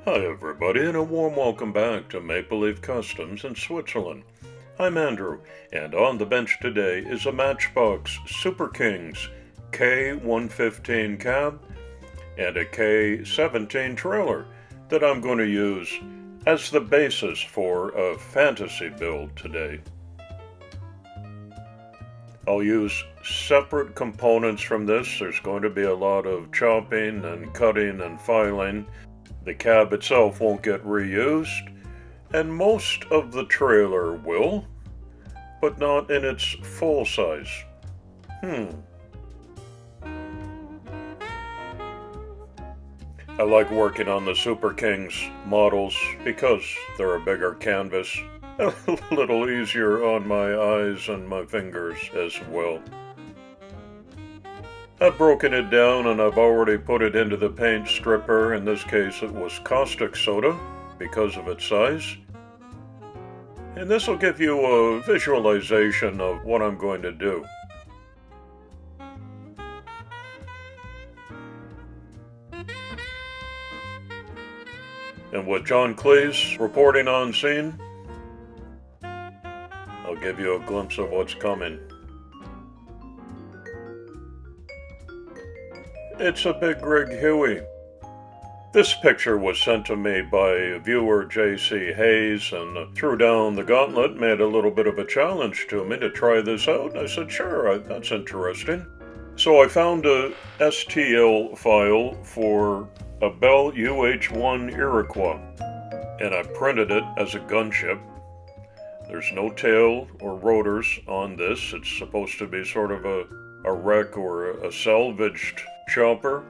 Hi everybody, and a warm welcome back to Maple Leaf Customs in Switzerland. I'm Andrew, and on the bench today is a Matchbox SuperKings K-115 cab and a K-17 trailer that I'm going to use as the basis for a fantasy build today. I'll use separate components from this. There's going to be a lot of chopping and cutting and filing. The cab itself won't get reused, and most of the trailer will, but not in its full size. I like working on the SuperKings models because they're a bigger canvas, a little easier on my eyes and my fingers as well. I've broken it down and I've already put it into the paint stripper. In this case it was caustic soda because of its size. And this will give you a visualization of what I'm going to do. And with John Cleese reporting on scene, I'll give you a glimpse of what's coming. It's a big rig Huey. This picture was sent to me by viewer J.C. Hayes and threw down the gauntlet, made a little bit of a challenge to me to try this out. I said, sure, that's interesting. So I found a STL file for a Bell UH-1 Iroquois, and I printed it as a gunship. There's no tail or rotors on this. It's supposed to be sort of a wreck or a salvaged chopper.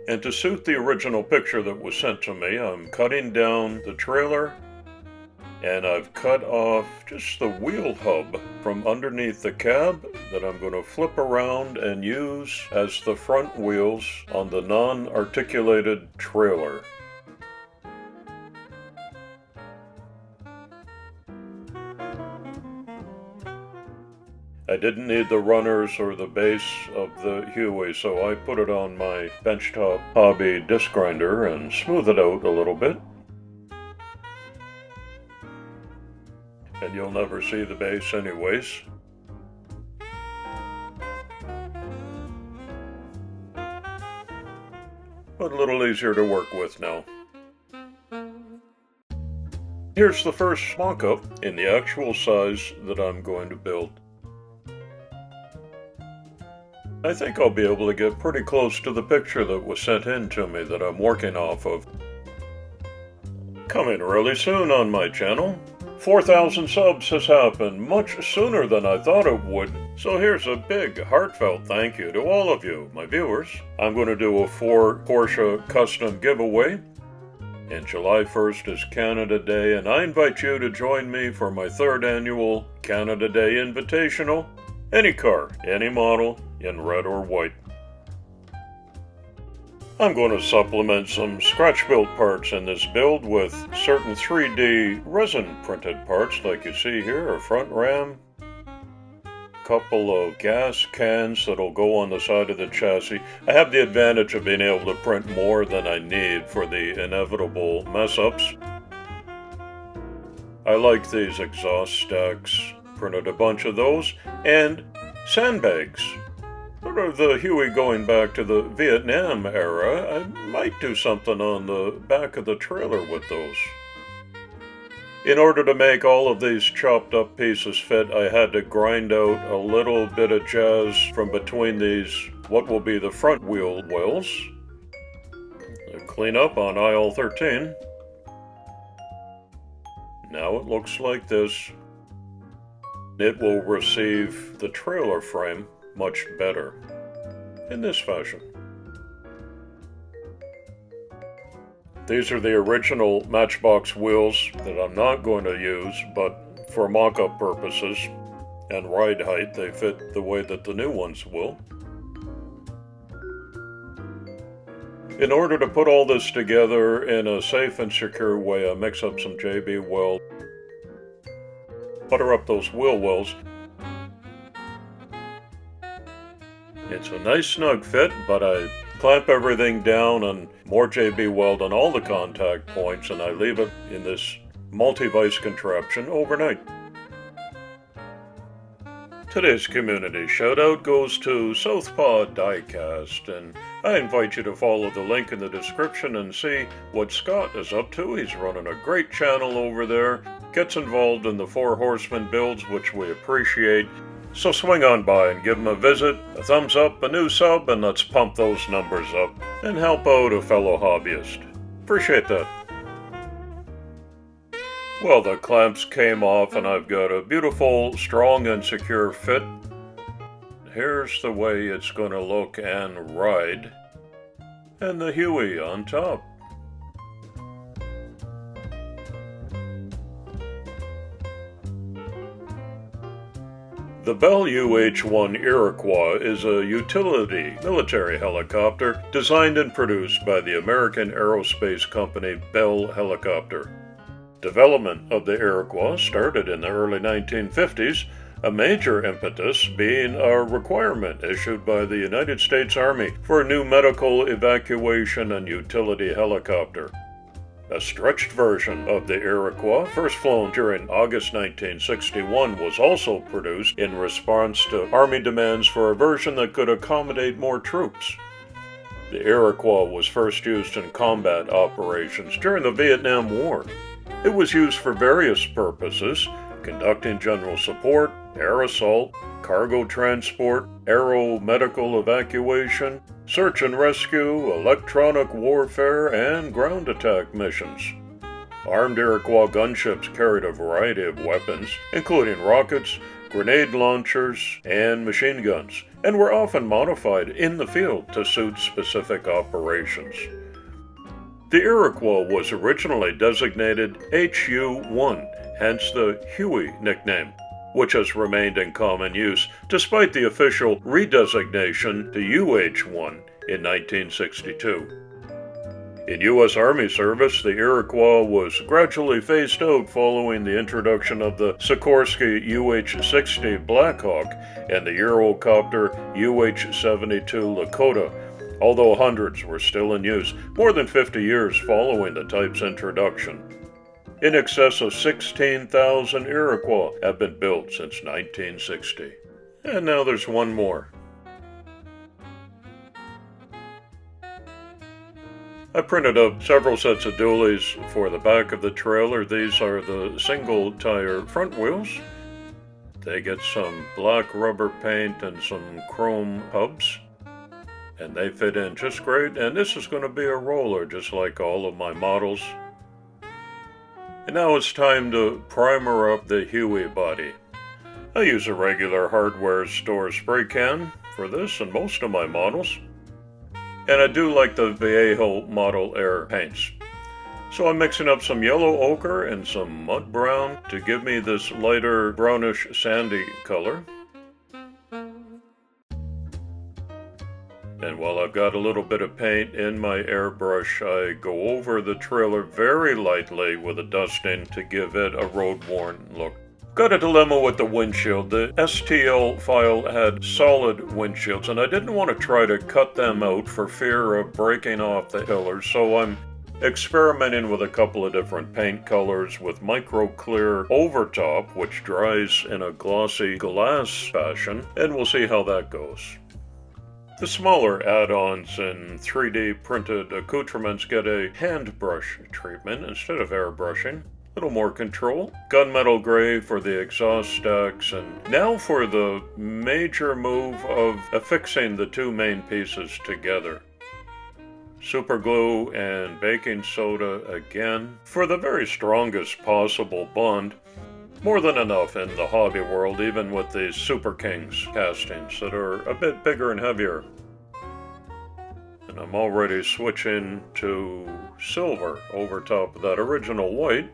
And to suit the original picture that was sent to me, I'm cutting down the trailer, and I've cut off just the wheel hub from underneath the cab that I'm going to flip around and use as the front wheels on the non-articulated trailer. I didn't need the runners or the base of the Huey, so I put it on my benchtop hobby disc grinder and smooth it out a little bit. And you'll never see the base anyways. But a little easier to work with now. Here's the first mock-up in the actual size that I'm going to build. I think I'll be able to get pretty close to the picture that was sent in to me that I'm working off of. Coming really soon on my channel. 4,000 subs has happened much sooner than I thought it would, so here's a big heartfelt thank you to all of you, my viewers. I'm going to do a 4 Porsche custom giveaway, and July 1st is Canada Day, and I invite you to join me for my 3rd annual Canada Day Invitational. Any car, any model, in red or white. I'm going to supplement some scratch-built parts in this build with certain 3D resin printed parts like you see here, a front ram, couple of gas cans that'll go on the side of the chassis. I have the advantage of being able to print more than I need for the inevitable mess-ups. I like these exhaust stacks, printed a bunch of those, and sandbags. Sort of the Huey going back to the Vietnam era. I might do something on the back of the trailer with those. In order to make all of these chopped up pieces fit, I had to grind out a little bit of jazz from between these, what will be the front wheel wells. Clean up on aisle 13. Now it looks like this. It will receive the trailer frame much better in this fashion. These are the original Matchbox wheels that I'm not going to use, but for mock-up purposes and ride height, they fit the way that the new ones will. In order to put all this together in a safe and secure way, I mix up some JB Weld, butter up those wheel wells. It's a nice snug fit, but I clamp everything down and more JB weld on all the contact points, and I leave it in this multi-vise contraption overnight. Today's community shout-out goes to Southpaw Diecast, and I invite you to follow the link in the description and see what Scott is up to. He's running a great channel over there, gets involved in the Four Horsemen builds, which we appreciate. So swing on by and give him a visit, a thumbs up, a new sub, and let's pump those numbers up and help out a fellow hobbyist. Appreciate that. Well, the clamps came off and I've got a beautiful, strong and secure fit. Here's the way it's going to look and ride. And the Huey on top. The Bell UH-1 Iroquois is a utility military helicopter designed and produced by the American aerospace company Bell Helicopter. Development of the Iroquois started in the early 1950s, a major impetus being a requirement issued by the United States Army for a new medical evacuation and utility helicopter. A stretched version of the Iroquois, first flown during August 1961, was also produced in response to Army demands for a version that could accommodate more troops. The Iroquois was first used in combat operations during the Vietnam War. It was used for various purposes: conducting general support, air assault, cargo transport, aeromedical evacuation, search and rescue, electronic warfare, and ground attack missions. Armed Iroquois gunships carried a variety of weapons, including rockets, grenade launchers, and machine guns, and were often modified in the field to suit specific operations. The Iroquois was originally designated HU-1, hence the Huey nickname, which has remained in common use despite the official redesignation to UH-1 in 1962. In U.S. Army service, the Iroquois was gradually phased out following the introduction of the Sikorsky UH-60 Blackhawk and the Eurocopter UH-72 Lakota, although hundreds were still in use more than 50 years following the type's introduction. In excess of 16,000 Iroquois have been built since 1960. And now there's one more. I printed up several sets of dualies for the back of the trailer. These are the single-tire front wheels. They get some black rubber paint and some chrome hubs, and they fit in just great. And this is going to be a roller, just like all of my models. And now it's time to primer up the Huey body. I use a regular hardware store spray can for this and most of my models. And I do like the Vallejo Model Air paints. So I'm mixing up some yellow ochre and some mud brown to give me this lighter brownish sandy color. And while I've got a little bit of paint in my airbrush, I go over the trailer very lightly with a dusting to give it a road-worn look. Got a dilemma with the windshield. The STL file had solid windshields, and I didn't want to try to cut them out for fear of breaking off the pillars, so I'm experimenting with a couple of different paint colors with micro clear over top, which dries in a glossy glass fashion, and we'll see how that goes. The smaller add-ons in 3D printed accoutrements get a hand brush treatment instead of airbrushing. A little more control. Gunmetal gray for the exhaust stacks, and now for the major move of affixing the two main pieces together. Super glue and baking soda again for the very strongest possible bond. More than enough in the hobby world, even with these SuperKings castings that are a bit bigger and heavier. And I'm already switching to silver over top of that original white.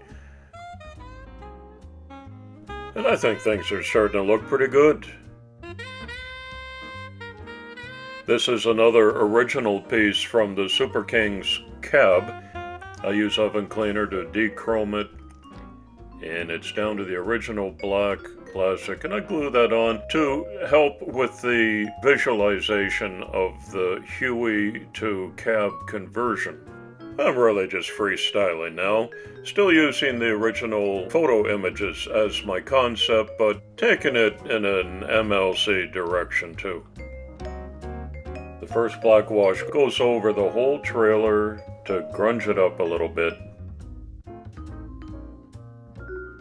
And I think things are starting to look pretty good. This is another original piece from the SuperKings cab. I use oven cleaner to dechrome it and it's down to the original black plastic, and I glue that on to help with the visualization of the Huey to cab conversion. I'm really just freestyling now, still using the original photo images as my concept, but taking it in an MLC direction too. The first black wash goes over the whole trailer to grunge it up a little bit.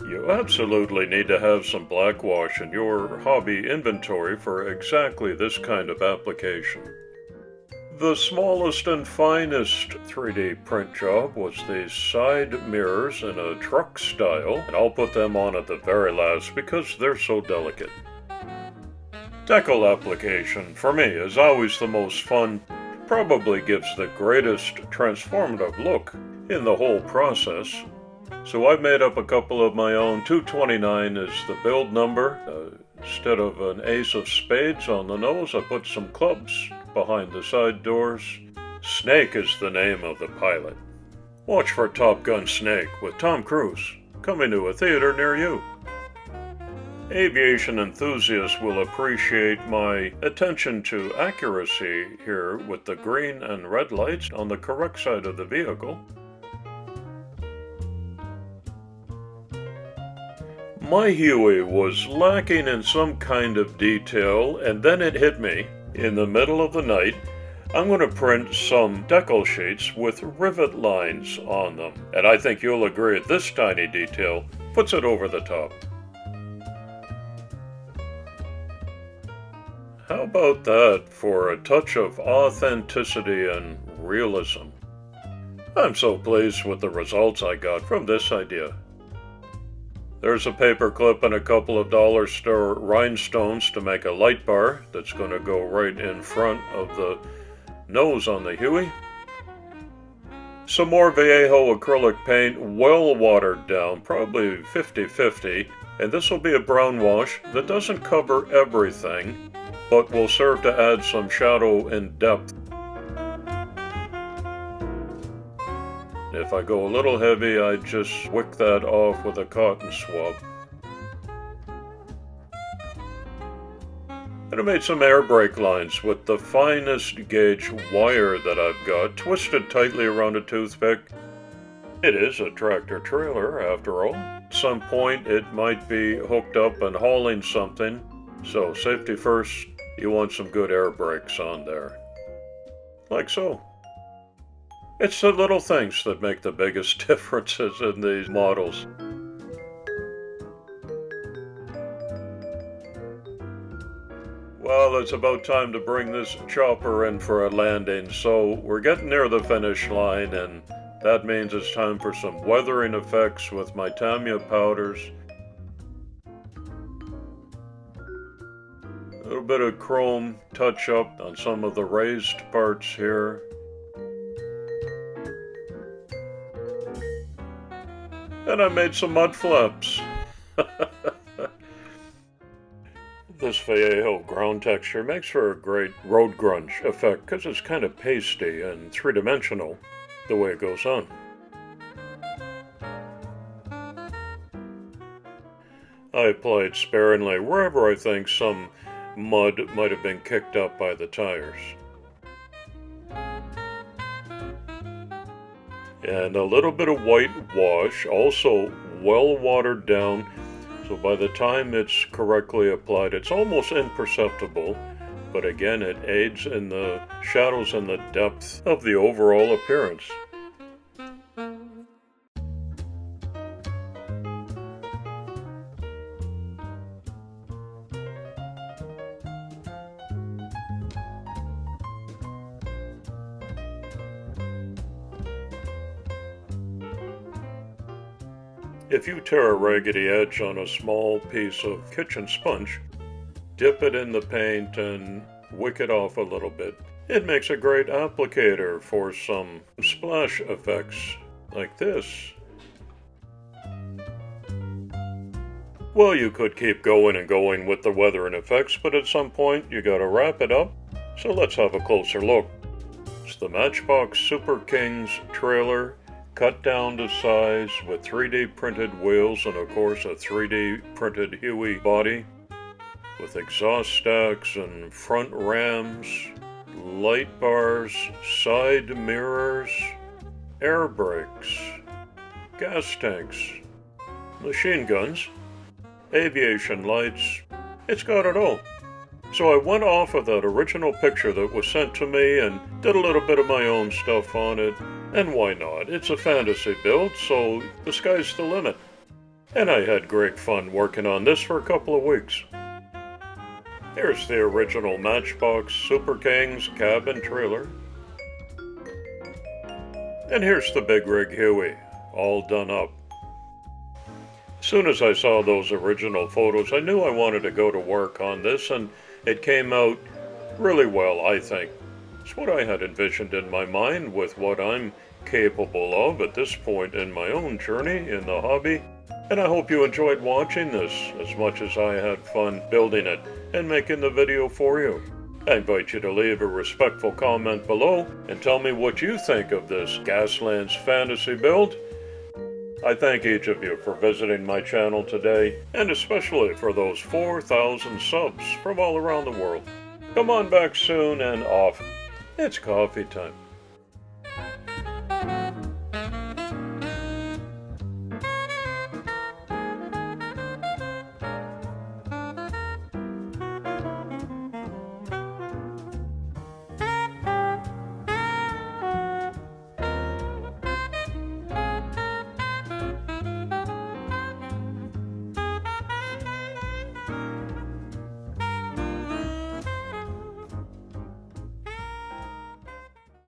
You absolutely need to have some black wash in your hobby inventory for exactly this kind of application. The smallest and finest 3D print job was these side mirrors in a truck style, and I'll put them on at the very last because they're so delicate. Decal application, for me, is always the most fun, probably gives the greatest transformative look in the whole process. So I've made up a couple of my own. 229 is the build number. Instead of an ace of spades on the nose, I put some clubs behind the side doors. Snake is the name of the pilot. Watch for Top Gun Snake with Tom Cruise, coming to a theater near you. Aviation enthusiasts will appreciate my attention to accuracy here with the green and red lights on the correct side of the vehicle. My Huey was lacking in some kind of detail, and then it hit me. In the middle of the night, I'm going to print some decal sheets with rivet lines on them, and I think you'll agree this tiny detail puts it over the top. How about that for a touch of authenticity and realism? I'm so pleased with the results I got from this idea. There's a paper clip and a couple of dollar store rhinestones to make a light bar that's going to go right in front of the nose on the Huey. Some more Vallejo acrylic paint, well watered down, probably 50-50, and this will be a brown wash that doesn't cover everything, but will serve to add some shadow and depth. If I go a little heavy, I just wick that off with a cotton swab. And I made some air brake lines with the finest gauge wire that I've got, twisted tightly around a toothpick. It is a tractor trailer, after all. At some point, it might be hooked up and hauling something, so safety first, you want some good air brakes on there. Like so. It's the little things that make the biggest differences in these models. Well, it's about time to bring this chopper in for a landing, so we're getting near the finish line, and that means it's time for some weathering effects with my Tamiya powders. A little bit of chrome touch-up on some of the raised parts here. And I made some mud flaps. This Vallejo ground texture makes for a great road grunge effect because it's kind of pasty and three-dimensional the way it goes on. I applied sparingly wherever I think some mud might have been kicked up by the tires. And a little bit of white wash, also well watered down, so by the time it's correctly applied, it's almost imperceptible, but again, it aids in the shadows and the depth of the overall appearance. If you tear a raggedy edge on a small piece of kitchen sponge, dip it in the paint and wick it off a little bit. It makes a great applicator for some splash effects like this. Well, you could keep going and going with the weathering effects, but at some point you gotta wrap it up, so let's have a closer look. It's the Matchbox SuperKings trailer cut down to size with 3D printed wheels and of course a 3D printed Huey body with exhaust stacks and front rams, light bars, side mirrors, air brakes, gas tanks, machine guns, aviation lights. It's got it all. So I went off of that original picture that was sent to me and did a little bit of my own stuff on it. And why not? It's a fantasy build, so the sky's the limit. And I had great fun working on this for a couple of weeks. Here's the original Matchbox SuperKings cabin trailer. And here's the big rig Huey, all done up. As soon as I saw those original photos, I knew I wanted to go to work on this, and it came out really well, I think. It's what I had envisioned in my mind with what I'm capable of at this point in my own journey in the hobby. And I hope you enjoyed watching this as much as I had fun building it and making the video for you. I invite you to leave a respectful comment below and tell me what you think of this Gaslands fantasy build. I thank each of you for visiting my channel today, and especially for those 4,000 subs from all around the world. Come on back soon and off. It's coffee time.